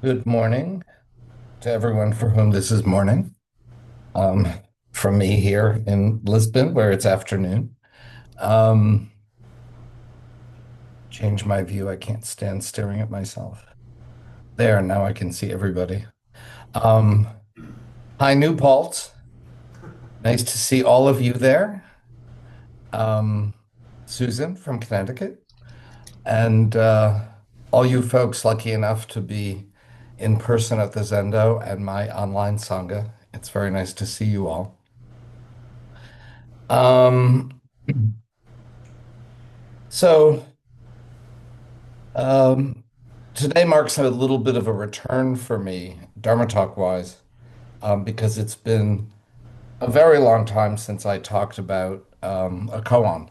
Good morning to everyone for whom this is morning. Um, from me here in Lisbon, where it's afternoon. Um, Change my view. I can't stand staring at myself. There, now I can see everybody. Um, Hi, New Paltz. Nice to see all of you there. Um, Susan from Connecticut, and all you folks lucky enough to be in person at the Zendo and my online Sangha. It's very nice to see you all. Um, so um, Today marks a little bit of a return for me, Dharma talk wise, because it's been a very long time since I talked about a koan.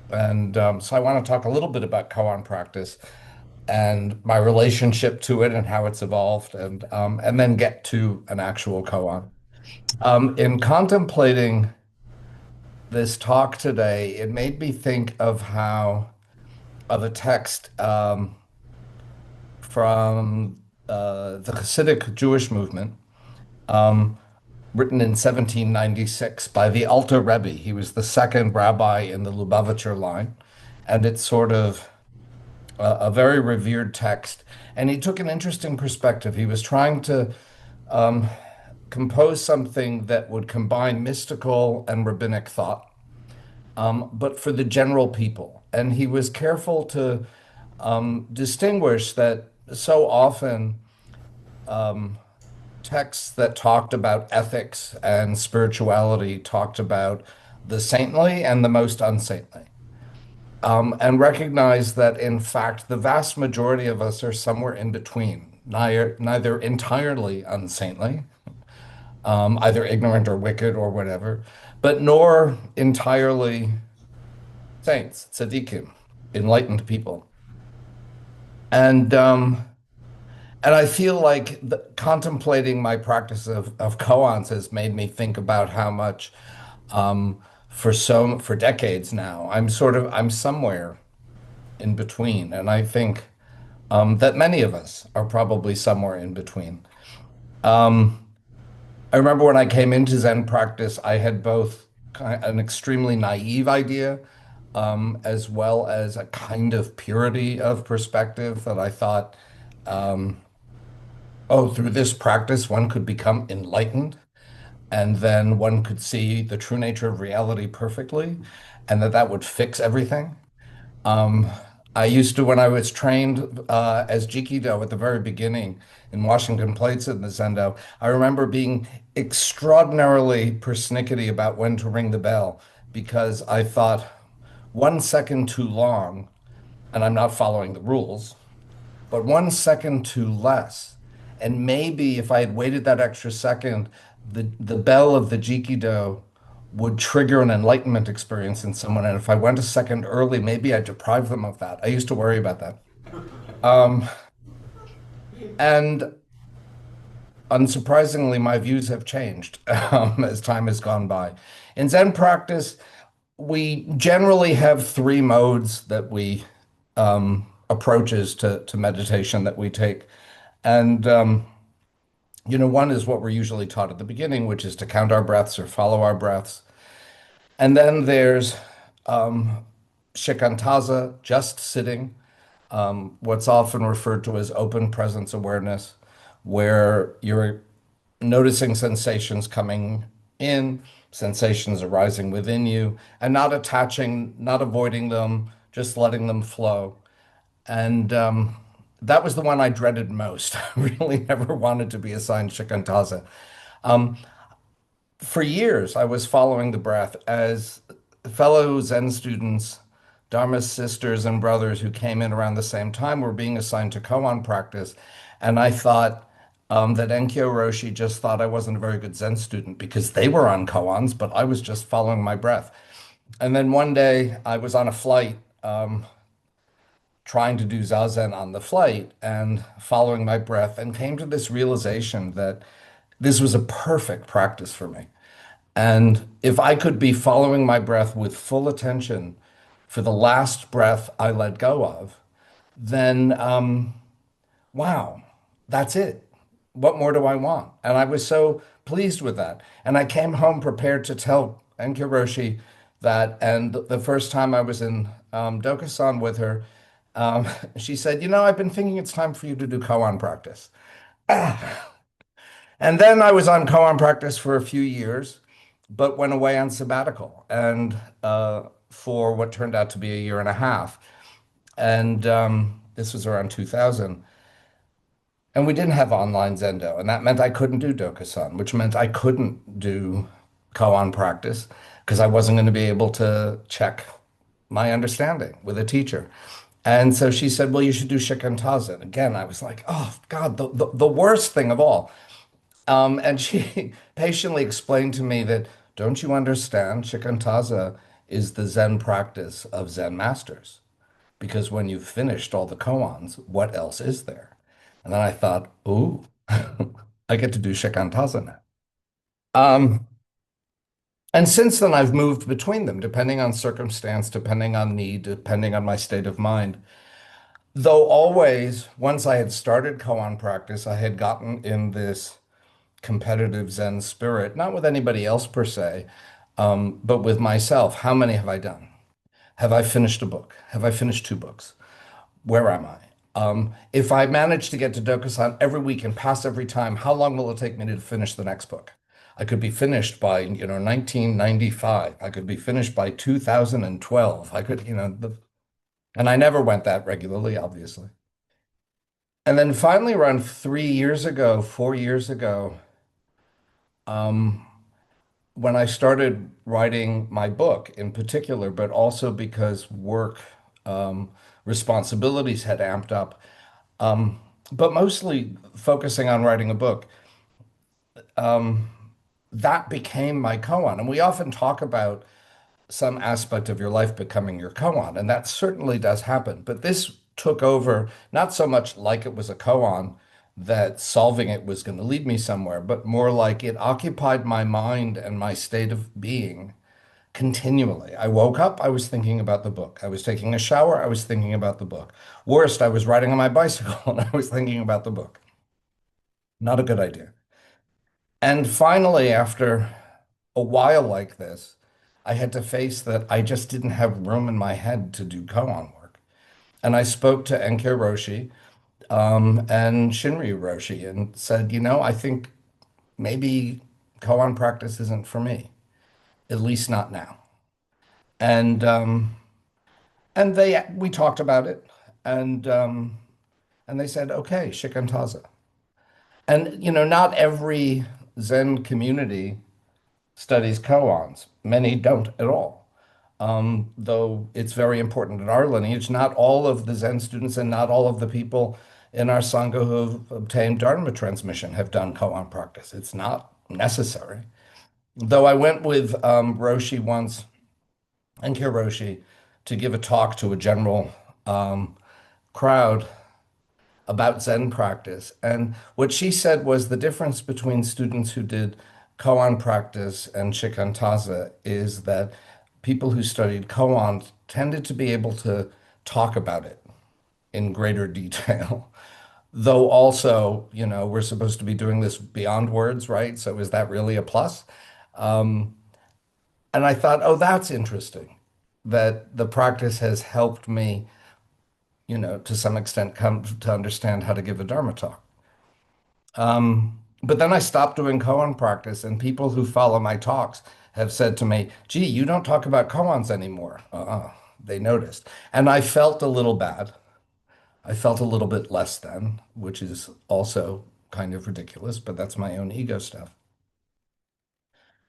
So I want to talk a little bit about koan practice and my relationship to it and how it's evolved, and then get to an actual koan. In contemplating this talk today, it made me think of a text from the Hasidic Jewish movement, um, written in 1796 by the Alter Rebbe. He was the second rabbi in the Lubavitcher line, and it's sort of a very revered text. And he took an interesting perspective. He was trying to um, compose something that would combine mystical and rabbinic thought, but for the general people. And he was careful to distinguish that so often texts that talked about ethics and spirituality talked about the saintly and the most unsaintly, and recognize that, in fact, the vast majority of us are somewhere in between, neither entirely unsaintly, either ignorant or wicked or whatever, but nor entirely saints, tzaddikim, enlightened people. And And I feel like contemplating my practice of koans has made me think about how much, for decades now, I'm somewhere in between, and I think that many of us are probably somewhere in between. Um, I remember when I came into Zen practice, I had both an extremely naive idea, as well as a kind of purity of perspective that I thought, oh, through this practice, one could become enlightened, and then one could see the true nature of reality perfectly, and that would fix everything. Um, I used to, when I was trained as Jikido at the very beginning in Washington Plates in the Zendo, I remember being extraordinarily persnickety about when to ring the bell because I thought 1 second too long, and I'm not following the rules, but 1 second too less. And maybe if I had waited that extra second, the bell of the Jikido would trigger an enlightenment experience in someone. And if I went a second early, maybe I'd deprive them of that. I used to worry about that. Um, and Unsurprisingly, my views have changed as time has gone by. In Zen practice, we generally have three modes that we approaches to meditation that we take. And one is what we're usually taught at the beginning, which is to count our breaths or follow our breaths. And then there's shikantaza, just sitting, what's often referred to as open presence awareness, where you're noticing sensations coming in, sensations arising within you, and not attaching, not avoiding them, just letting them flow. And that was the one I dreaded most. I really never wanted to be assigned shikantaza. For years, I was following the breath as fellow Zen students, Dharma sisters and brothers who came in around the same time were being assigned to koan practice. And I thought that Enkyo Roshi just thought I wasn't a very good Zen student because they were on koans, but I was just following my breath. And then one day I was on a flight trying to do zazen on the flight and following my breath and came to this realization that this was a perfect practice for me. And if I could be following my breath with full attention for the last breath I let go of, then wow. that's it. What more do I want? And I was so pleased with that. And I came home prepared to tell Enkiroshi that. And the first time I was in Dokusan with her, um, she said, "You know, I've been thinking it's time for you to do koan practice." And then I was on koan practice for a few years, but went away on sabbatical and for what turned out to be a year and a half. And this was around 2000. And we didn't have online Zendo, and that meant I couldn't do Dokusan, which meant I couldn't do koan practice because I wasn't going to be able to check my understanding with a teacher. And so she said, "Well, you should do Shikantaza." And again, I was like, "Oh God, the worst thing of all." And she patiently explained to me that, "Don't you understand? Shikantaza is the Zen practice of Zen masters. Because when you've finished all the koans, what else is there?" And then I thought, "Ooh, I get to do Shikantaza now." Um, and since then, I've moved between them, depending on circumstance, depending on need, depending on my state of mind. Though always, once I had started koan practice, I had gotten in this competitive Zen spirit, not with anybody else per se, but with myself. How many have I done? Have I finished a book? Have I finished two books? Where am I? If I manage to get to Dokusan every week and pass every time, how long will it take me to finish the next book? I could be finished by, 1995. I could be finished by 2012. I could, and I never went that regularly, obviously. And then finally, around 3 years ago, 4 years ago, um, when I started writing my book in particular, but also because work responsibilities had amped up, um, but mostly focusing on writing a book, that became my koan. And we often talk about some aspect of your life becoming your koan, and that certainly does happen. But this took over, not so much like it was a koan that solving it was going to lead me somewhere, but more like it occupied my mind and my state of being continually. I woke up, I was thinking about the book. I was taking a shower, I was thinking about the book. Worst, I was riding on my bicycle and I was thinking about the book. Not a good idea. And finally, after a while like this, I had to face that I just didn't have room in my head to do koan work. And I spoke to Enki Roshi and Shinryu Roshi and said, I think maybe koan practice isn't for me, at least not now. And we talked about it, and they said, okay, shikantaza. And not every Zen community studies koans. Many don't at all. Though it's very important in our lineage, not all of the Zen students and not all of the people in our Sangha who have obtained Dharma transmission have done koan practice. It's not necessary. Though I went with Roshi once, and Roshi, to give a talk to a general um, crowd about Zen practice. And what she said was the difference between students who did koan practice and shikantaza is that people who studied koan tended to be able to talk about it in greater detail. Though also, we're supposed to be doing this beyond words, right? So is that really a plus? And I thought, oh, that's interesting that the practice has helped me, to some extent come to understand how to give a Dharma talk. But then I stopped doing koan practice, and people who follow my talks have said to me, "Gee, you don't talk about koans anymore." They noticed. And I felt a little bad. I felt a little bit less than, which is also kind of ridiculous, but that's my own ego stuff.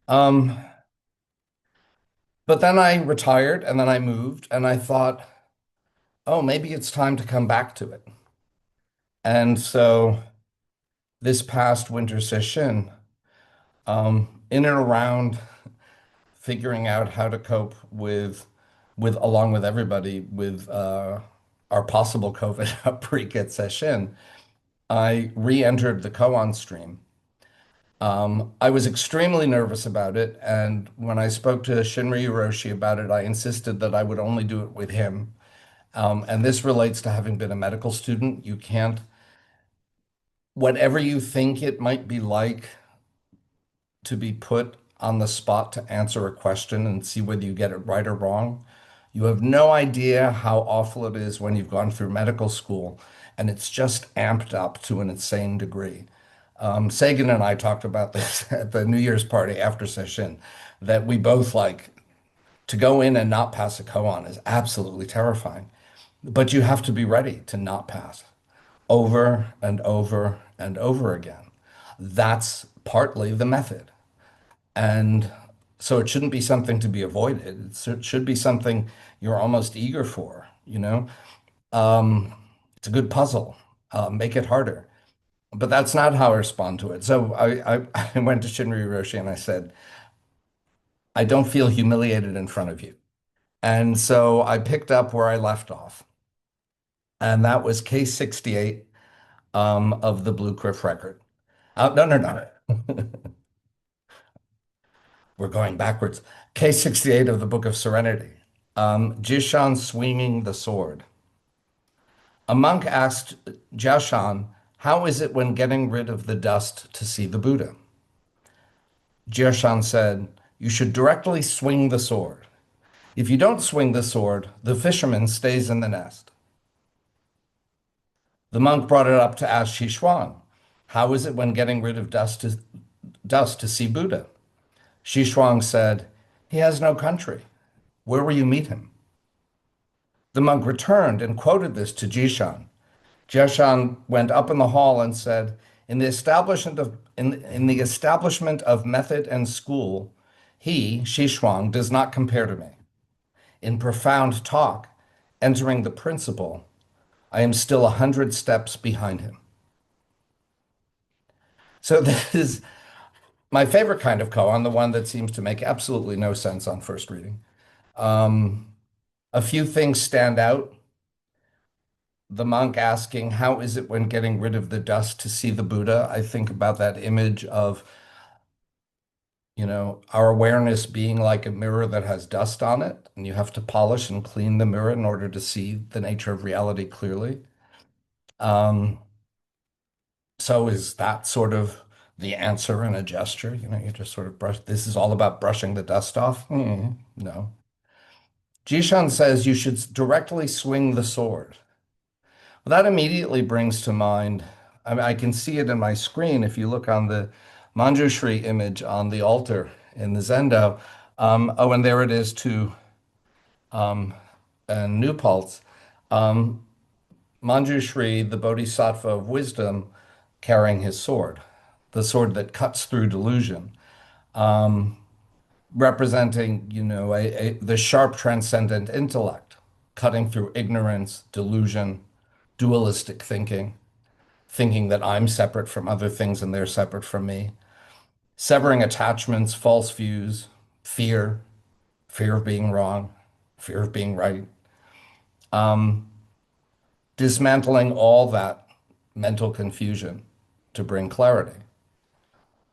Um, but then I retired and then I moved, and I thought, oh, maybe it's time to come back to it. And so this past winter session, in and around figuring out how to cope with along with everybody with our possible COVID outbreak at Session, I re-entered the koan stream. I was extremely nervous about it, and when I spoke to Shinryu Roshi about it, I insisted that I would only do it with him. And this relates to having been a medical student. You can't whatever you think it might be like to be put on the spot to answer a question and see whether you get it right or wrong. You have no idea how awful it is when you've gone through medical school and it's just amped up to an insane degree. Sagan and I talked about this at the New Year's party after session, that we both like to go in and not pass a koan is absolutely terrifying. But you have to be ready to not pass over and over and over again. That's partly the method. And so it shouldn't be something to be avoided. It should be something you're almost eager for, you know? It's a good puzzle. Make it harder. But that's not how I respond to it. So I went to Shinri Roshi and I said, I don't feel humiliated in front of you. And so I picked up where I left off. And that was case 68 of the Blue Cliff record. No, no, no. We're going backwards. Case 68 of the Book of Serenity. Jianshan swinging the sword. A monk asked Jianshan, how is it when getting rid of the dust to see the Buddha? Jianshan said, you should directly swing the sword. If you don't swing the sword, the fisherman stays in the nest. The monk brought it up to ask Xishuang, how is it when getting rid of dust to see Buddha? Xishuang said, he has no country. Where will you meet him? The monk returned and quoted this to Jianshan. Jianshan went up in the hall and said, in the establishment of method and school, he, Xishuang, does not compare to me. In profound talk, entering the principle, I am still 100 steps behind him. So this is my favorite kind of koan, the one that seems to make absolutely no sense on first reading. A few things stand out. The monk asking, how is it when getting rid of the dust to see the Buddha? I think about that image of, our awareness being like a mirror that has dust on it, and you have to polish and clean the mirror in order to see the nature of reality clearly. Um, so is that sort of the answer in a gesture? You just sort of brush. This is all about brushing the dust off. No. Jishan says you should directly swing the sword. Well, that immediately brings to mind, I mean, I can see it in my screen if you look on the Manjushri image on the altar in the Zendo. Oh, and there it is too, and New Paltz. Manjushri, the Bodhisattva of wisdom, carrying his sword, the sword that cuts through delusion, representing, the sharp transcendent intellect, cutting through ignorance, delusion, dualistic thinking that I'm separate from other things and they're separate from me, severing attachments, false views, fear, fear of being wrong, fear of being right, dismantling all that mental confusion to bring clarity.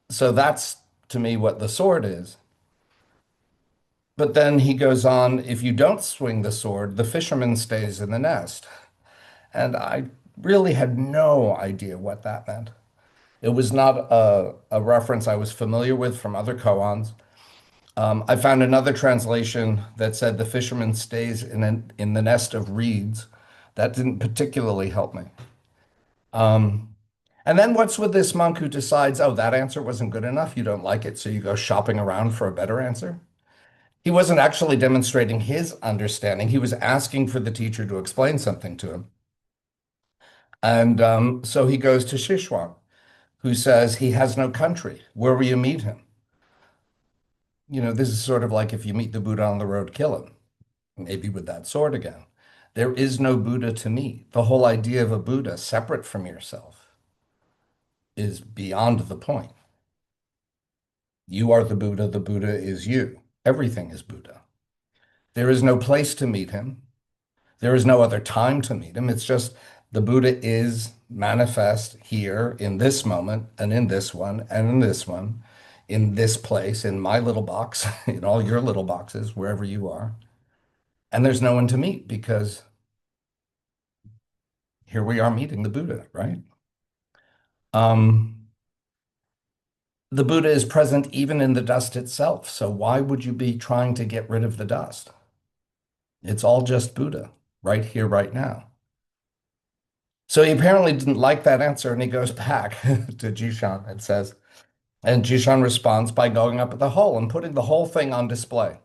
So that's to me what the sword is. But then he goes on, if you don't swing the sword, the fisherman stays in the nest. And I really had no idea what that meant. It was not a reference I was familiar with from other koans. I found another translation that said the fisherman stays in the nest of reeds. That didn't particularly help me. And then what's with this monk who decides, oh, that answer wasn't good enough, you don't like it, so you go shopping around for a better answer? He wasn't actually demonstrating his understanding. He was asking for the teacher to explain something to him. And so he goes to Shishwang, who says he has no country. Where will you meet him? This is sort of like if you meet the Buddha on the road, kill him, maybe with that sword again. There is no Buddha to meet. The whole idea of a Buddha separate from yourself is beyond the point. You are the Buddha is you. Everything is Buddha. There is no place to meet him. There is no other time to meet him. It's just the Buddha is manifest here in this moment and in this one and in this one, in this place, in my little box, in all your little boxes, wherever you are. And there's no one to meet because here we are meeting the Buddha, right? Um, the Buddha is present even in the dust itself. So why would you be trying to get rid of the dust? It's all just Buddha right here, right now. So he apparently didn't like that answer and he goes back to Jishan and says, and Jishan responds by going up at the hole and putting the whole thing on display,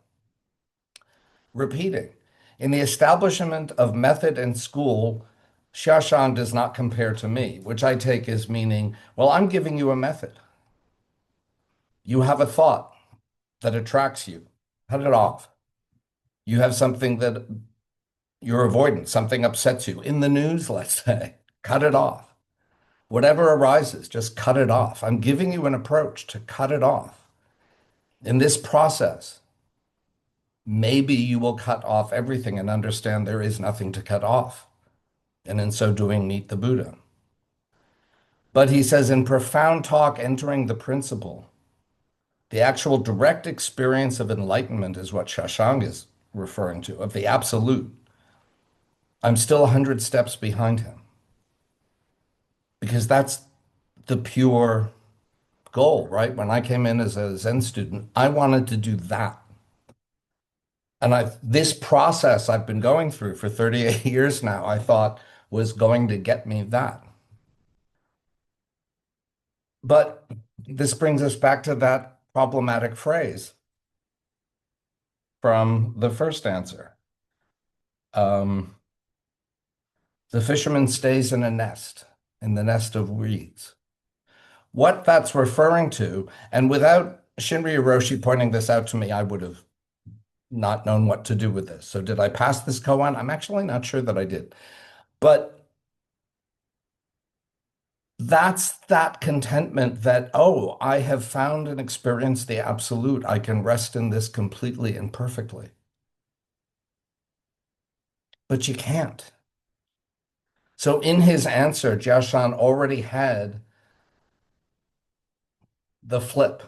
repeating, in the establishment of method and school, Xiaoshan does not compare to me, which I take as meaning, well, I'm giving you a method. You have a thought that attracts you. Cut it off. You have something that you're avoiding, something upsets you in the news, let's say. Cut it off. Whatever arises, just cut it off. I'm giving you an approach to cut it off. In this process, maybe you will cut off everything and understand there is nothing to cut off. And in so doing, meet the Buddha. But he says, in profound talk, entering the principle, the actual direct experience of enlightenment is what Shashang is referring to, of the absolute. I'm still 100 steps behind him because that's the pure goal, right? When I came in as a Zen student, I wanted to do that. And this process I've been going through for 38 years now, I thought was going to get me that. But this brings us back to that problematic phrase from the first answer. Um, the fisherman stays in the nest of weeds. What that's referring to, and without Shinryu Roshi pointing this out to me, I would have not known what to do with this. So did I pass this koan? I'm actually not sure that I did. But that's that contentment that, oh, I have found and experienced the absolute. I can rest in this completely and perfectly. But you can't. So in his answer, Jianshan already had the flip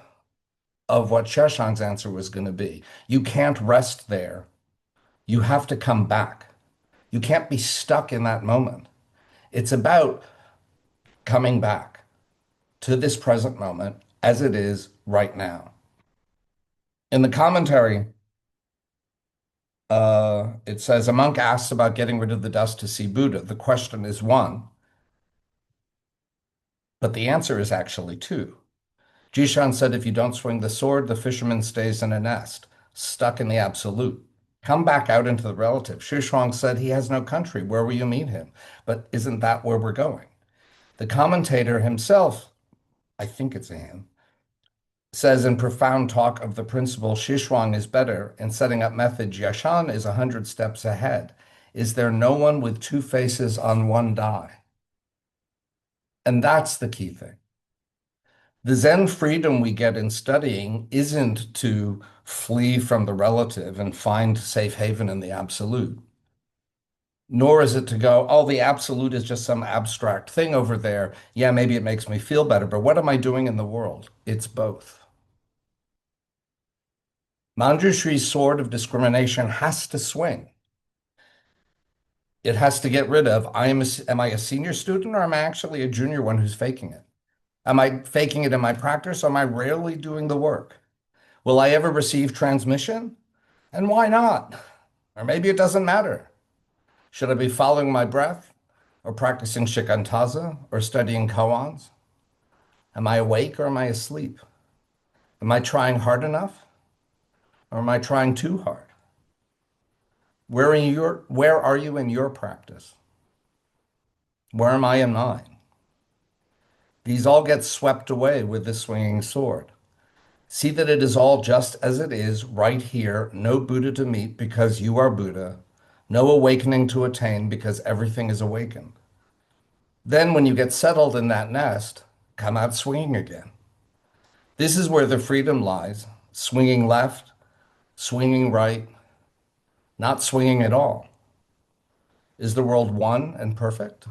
of what Sheshang's answer was going to be. You can't rest there. You have to come back. You can't be stuck in that moment. It's about coming back to this present moment as it is right now. In the commentary, it says a monk asks about getting rid of the dust to see Buddha. The question is one, but the answer is actually two. Jishan said, if you don't swing the sword, the fisherman stays in a nest, stuck in the absolute. Come back out into the relative. Shuang said he has no country. Where will you meet him? But isn't that where we're going? The commentator himself, I think it's him, says in profound talk of the principle, Shishuang is better. In setting up method, Jianshan is 100 steps ahead. Is there no one with two faces on one die? And that's the key thing. The Zen freedom we get in studying isn't to flee from the relative and find safe haven in the absolute, nor is it to go, oh, the absolute is just some abstract thing over there. Yeah, maybe it makes me feel better, but what am I doing in the world? It's both. Manjushri's sword of discrimination has to swing. It has to get rid of, am I a senior student or am I actually a junior one who's faking it? Am I faking it in my practice or am I rarely doing the work? Will I ever receive transmission? And why not? Or maybe it doesn't matter. Should I be following my breath or practicing shikantaza or studying koans? Am I awake or am I asleep? Am I trying hard enough or am I trying too hard? Where are you in your practice? Where am I in mine? These all get swept away with the swinging sword. See that it is all just as it is right here, no Buddha to meet because you are Buddha, no awakening to attain because everything is awakened. Then when you get settled in that nest, come out swinging again. This is where the freedom lies, swinging left, swinging right, not swinging at all. Is the world one and perfect?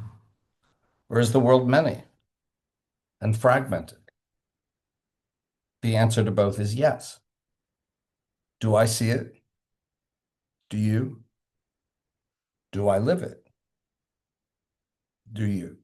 Or is the world many and fragmented? The answer to both is yes. Do I see it? Do you? Do I live it? Do you?